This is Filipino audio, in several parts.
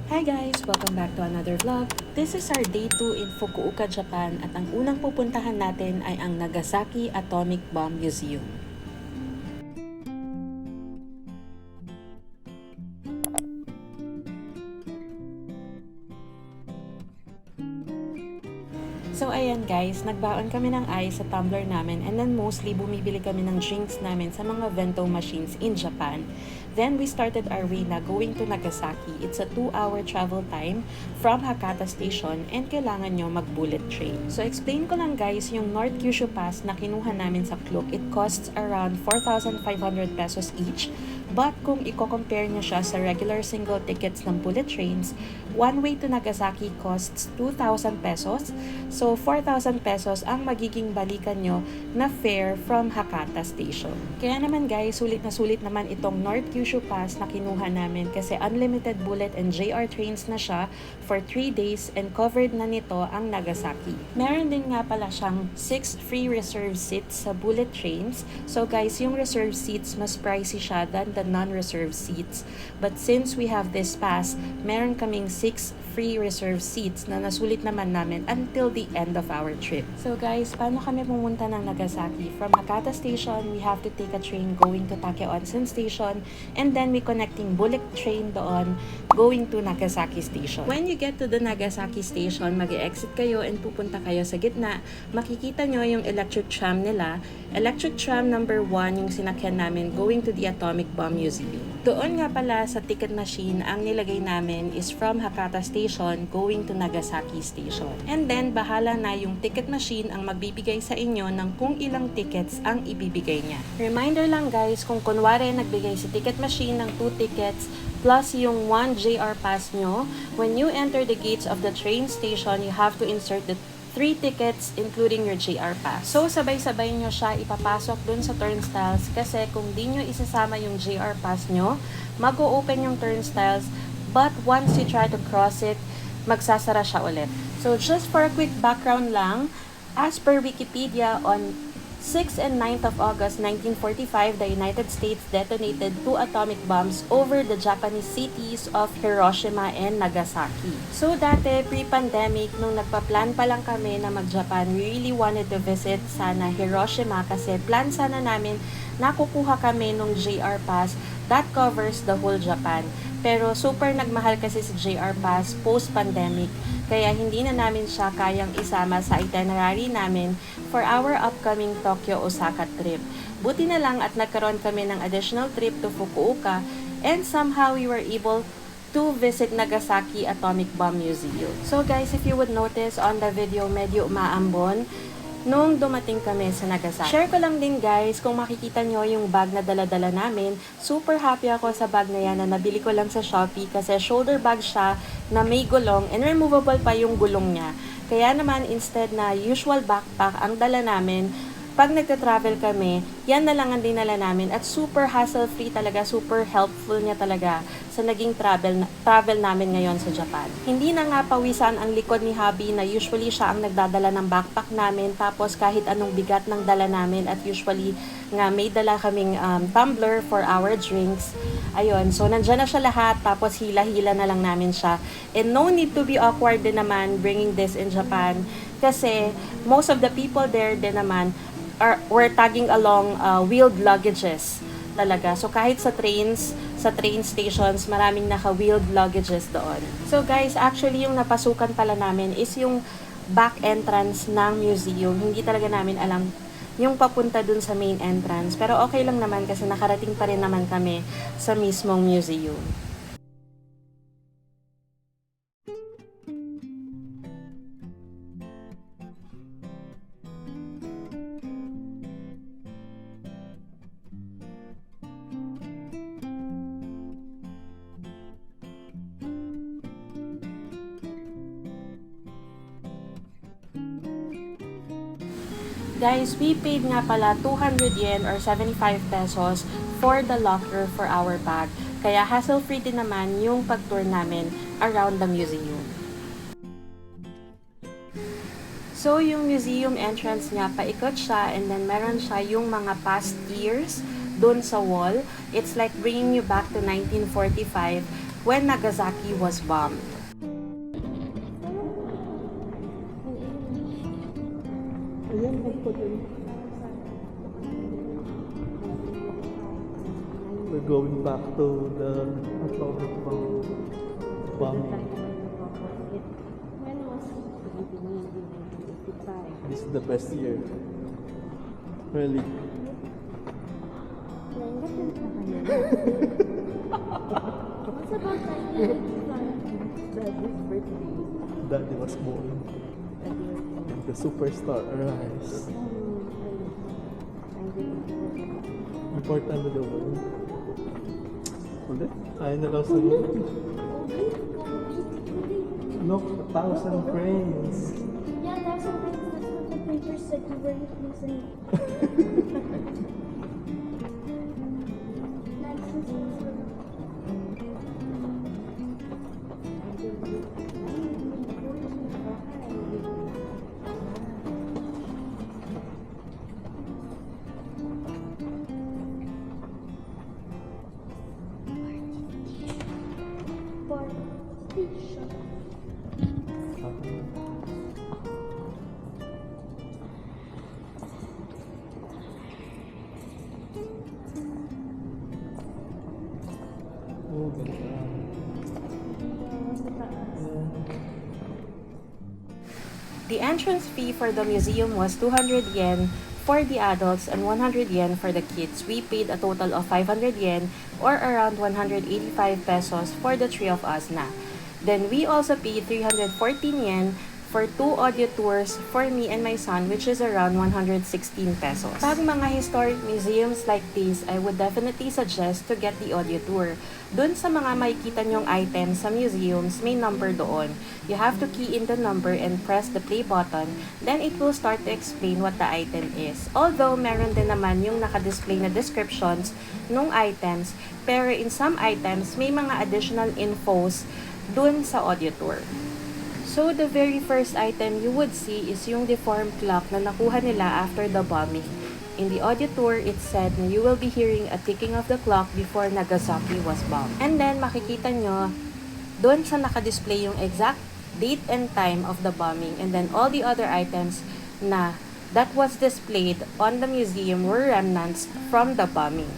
Hi guys! Welcome back to another vlog. This is our day 2 in Fukuoka, Japan at ang unang pupuntahan natin ay ang Nagasaki Atomic Bomb Museum. So ayan guys, nagbaon kami ng ice sa tumbler namin and then mostly bumibili kami ng drinks namin sa mga vento machines in Japan. Then we started our way na going to Nagasaki. It's a 2-hour travel time from Hakata Station and kailangan nyo mag-bullet train. So explain ko lang guys, yung North Kyushu Pass na kinuha namin sa Klook, it costs around 4,500 pesos each. But kung i-compare nyo siya sa regular single tickets ng bullet trains, one way to Nagasaki costs 2,000 pesos. So 4,000 pesos ang magiging balikan nyo na fare from Hakata Station. Kaya naman guys, sulit na sulit naman itong North Kyushu Pass na kinuha namin kasi unlimited bullet and JR trains na siya for 3 days and covered na nito ang Nagasaki. Meron din nga pala siyang 6 free reserve seats sa bullet trains. So guys, yung reserve seats mas pricey siya than the non-reserve seats. But since we have this pass, meron kaming 6 free reserve seats na nasulit naman namin until the end of our trip. So guys, paano kami pumunta ng Nagasaki? From Hakata Station, we have to take a train going to Takeo Onsen Station and then we connecting bullet train doon going to Nagasaki Station. When you get to the Nagasaki Station, mag-exit kayo and pupunta kayo sa gitna. Makikita nyo yung electric tram nila. Electric tram number 1 yung sinakyan namin going to the Atomic Bomb Museum. Doon nga pala sa ticket machine, ang nilagay namin is from Hakata Station going to Nagasaki Station. And then, bahala na yung ticket machine ang magbibigay sa inyo ng kung ilang tickets ang ibibigay niya. Reminder lang guys, kung kunwari nagbigay si ticket machine ng 2 tickets plus yung 1 JR pass nyo, when you enter the gates of the train station, you have to insert the 3 tickets including your JR pass. So, sabay-sabay nyo siya ipapasok dun sa turnstiles kasi kung di nyo isasama yung JR pass nyo, mag-o-open yung turnstiles but once you try to cross it, magsasara siya ulit. So, just for a quick background lang, as per Wikipedia, on 6 and 9th of August 1945, the United States detonated 2 atomic bombs over the Japanese cities of Hiroshima and Nagasaki. So dati, pre-pandemic, nung nagpa-plan pa lang kami na mag-Japan, we really wanted to visit sana Hiroshima kasi plan sana namin na kukuha kami nung JR Pass that covers the whole Japan. Pero super nagmahal kasi si JR Pass post-pandemic. Kaya hindi na namin siya kayang isama sa itinerary namin for our upcoming Tokyo-Osaka trip. Buti na lang at nagkaroon kami ng additional trip to Fukuoka and somehow we were able to visit Nagasaki Atomic Bomb Museum. So guys, if you would notice on the video, medyo umaambon nung dumating kami sa Nagasaki. Share ko lang din guys, kung makikita nyo yung bag na dala-dala namin, super happy ako sa bag na yan na nabili ko lang sa Shopee kasi shoulder bag siya na may gulong and removable pa yung gulong niya. Kaya naman instead na usual backpack ang dala namin, pag nagta-travel kami, yan na lang ang dinala namin at super hassle-free talaga, super helpful niya talaga sa naging travel namin ngayon sa Japan. Hindi na nga pawisan ang likod ni Hubby na usually siya ang nagdadala ng backpack namin tapos kahit anong bigat ng dala namin at usually nga may dala kaming tumbler for our drinks. Ayun, so nandyan na siya lahat tapos hila-hila na lang namin siya. And no need to be awkward din naman bringing this in Japan kasi most of the people there din naman we're tagging along wheeled luggages talaga. So kahit sa train stations, maraming naka-wheeled luggages doon. So guys, actually yung napasukan pala namin is yung back entrance ng museum. Hindi talaga namin alam yung papunta dun sa main entrance. Pero okay lang naman kasi nakarating pa rin naman kami sa mismong museum. Guys, we paid nga pala 200 yen or 75 pesos for the locker for our bag. Kaya hassle-free din naman yung pag-tour namin around the museum. So, yung museum entrance niya, paikot siya and then meron siya yung mga past years dun sa wall. It's like bringing you back to 1945. when Nagasaki was bombed. We're going back to the atomic bomb. When was it? 1985. This is the best year. Really. What's about 1985? Daddy's birthday. Daddy was born. The superstar arise. Report under the world. Ulit? Ayaw na daw sa Look, 1,000 frames. Yeah, that's what the paper said you were using. Oh, ganda. The entrance fee for the museum was 200 yen for the adults and 100 yen for the kids. We paid a total of 500 yen or around 185 pesos for the three of us na. Then we also paid 314 yen for 2 audio tours for me and my son, which is around 116 pesos. Pag mga historic museums like this, I would definitely suggest to get the audio tour. Dun sa mga makikita nyong items sa museums, may number doon. You have to key in the number and press the play button, then it will start to explain what the item is. Although, meron din naman yung naka-display na descriptions nung items, pero in some items, may mga additional infos dun sa audio tour. So, the very first item you would see is yung deformed clock na nakuha nila after the bombing. In the audio tour, it said na you will be hearing a ticking of the clock before Nagasaki was bombed. And then, makikita nyo, doon sa nakadisplay yung exact date and time of the bombing. And then, all the other items na that was displayed on the museum were remnants from the bombing.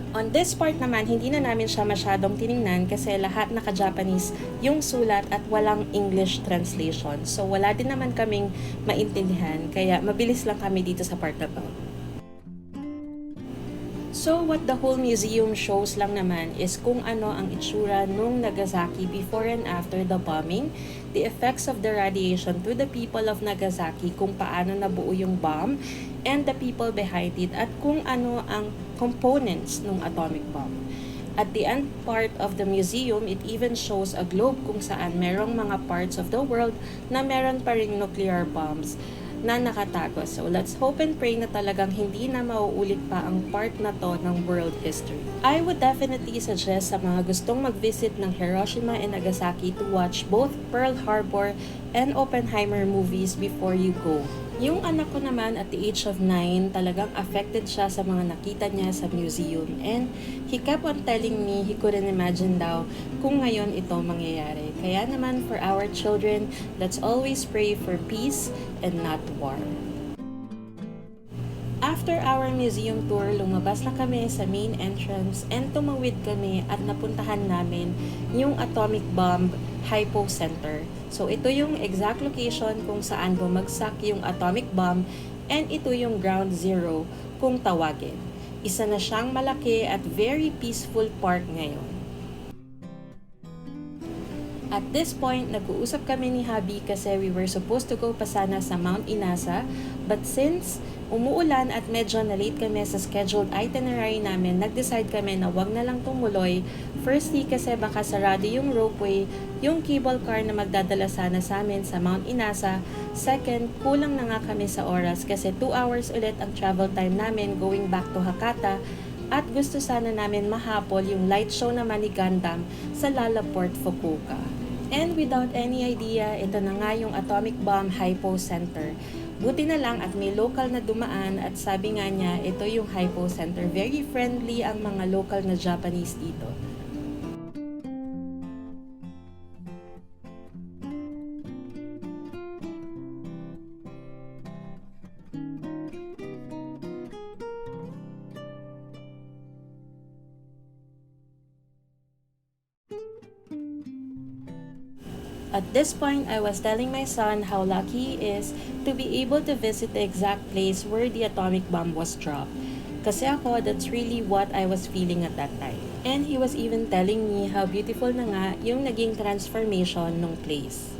On this part naman, hindi na namin siya masyadong tiningnan kasi lahat naka-Japanese yung sulat at walang English translation. So wala din naman kaming maintindihan kaya mabilis lang kami dito sa part na to. So what the whole museum shows lang naman is kung ano ang itsura nung Nagasaki before and after the bombing, the effects of the radiation to the people of Nagasaki, kung paano nabuo yung bomb, and the people behind it, at kung ano ang components ng atomic bomb. At the end part of the museum, it even shows a globe kung saan merong mga parts of the world na meron pa ring nuclear bombs na nakatago. So let's hope and pray na talagang hindi na mauulit pa ang part na to ng world history. I would definitely suggest sa mga gustong mag-visit ng Hiroshima and Nagasaki to watch both Pearl Harbor and Oppenheimer movies before you go. Yung anak ko naman at the age of 9, talagang affected siya sa mga nakita niya sa museum. And he kept on telling me he couldn't imagine daw kung ngayon ito mangyayari. Kaya naman for our children, let's always pray for peace and not war. After our museum tour, lumabas na kami sa main entrance and tumawid kami at napuntahan namin yung atomic bomb hypo center. So ito yung exact location kung saan bumagsak yung atomic bomb and ito yung ground zero kung tawagin. Isa na siyang malaki at very peaceful park ngayon. At this point, nag-uusap kami ni Habi kasi we were supposed to go pa sana sa Mount Inasa, but since umuulan at medyo na-late kami sa scheduled itinerary namin, nag-decide kami na wag na lang tumuloy. Firstly, kasi baka sarado yung ropeway, yung cable car na magdadala sana sa amin sa Mount Inasa. Second, kulang na nga kami sa oras kasi 2 hours ulit ang travel time namin going back to Hakata. At gusto sana namin mahapol yung light show naman ni Gundam sa Lalaport, Fukuoka. And without any idea, ito na nga yung Atomic Bomb Hypo Center. Buti na lang at may local na dumaan at sabi nga niya, ito yung Hypo Center. Very friendly ang mga local na Japanese dito. At this point, I was telling my son how lucky he is to be able to visit the exact place where the atomic bomb was dropped. Kasi ako, that's really what I was feeling at that time. And he was even telling me how beautiful na nga yung naging transformation ng place.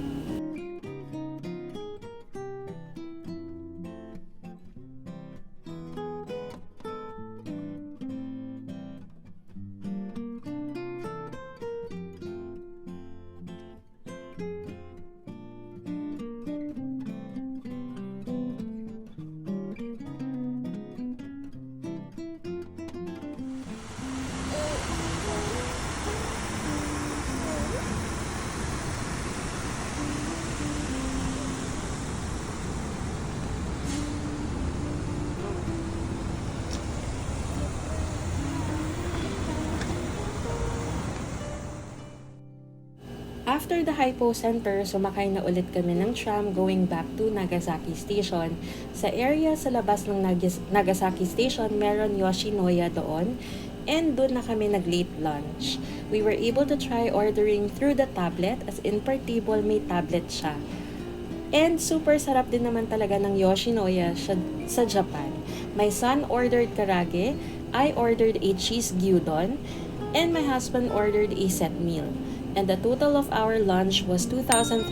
After the Hypo Center, sumakay na ulit kami ng tram going back to Nagasaki Station. Sa area sa labas ng Nagasaki Station, meron Yoshinoya doon. And doon na kami nag-late lunch. We were able to try ordering through the tablet, as in per table may tablet siya. And super sarap din naman talaga ng Yoshinoya sa Japan. My son ordered karage, I ordered a cheese gyudon, and my husband ordered a set meal. And the total of our lunch was 2,399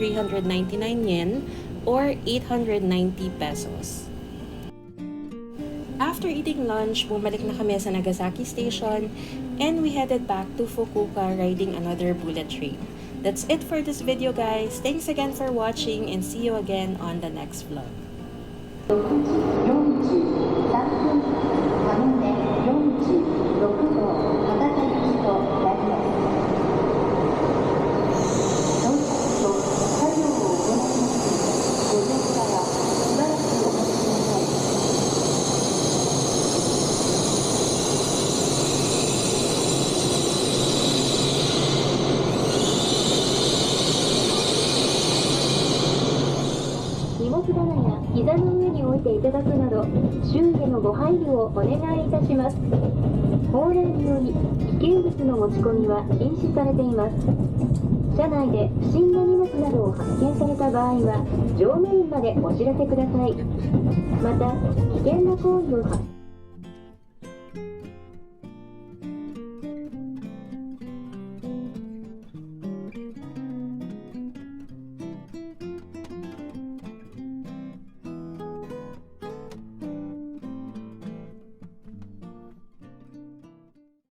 yen or 890 pesos. After eating lunch, bumalik na kami sa Nagasaki Station and we headed back to Fukuoka riding another bullet train. That's it for this video, guys. Thanks again for watching and see you again on the next vlog. 荷物棚や膝の上に置いてていただくなど周囲へのご配慮をお願いいたします。法令により危険物の持ち込みは禁止されています。車内で不審な荷物などを発見された場合は乗務員までお知らせください。また危険な行為を発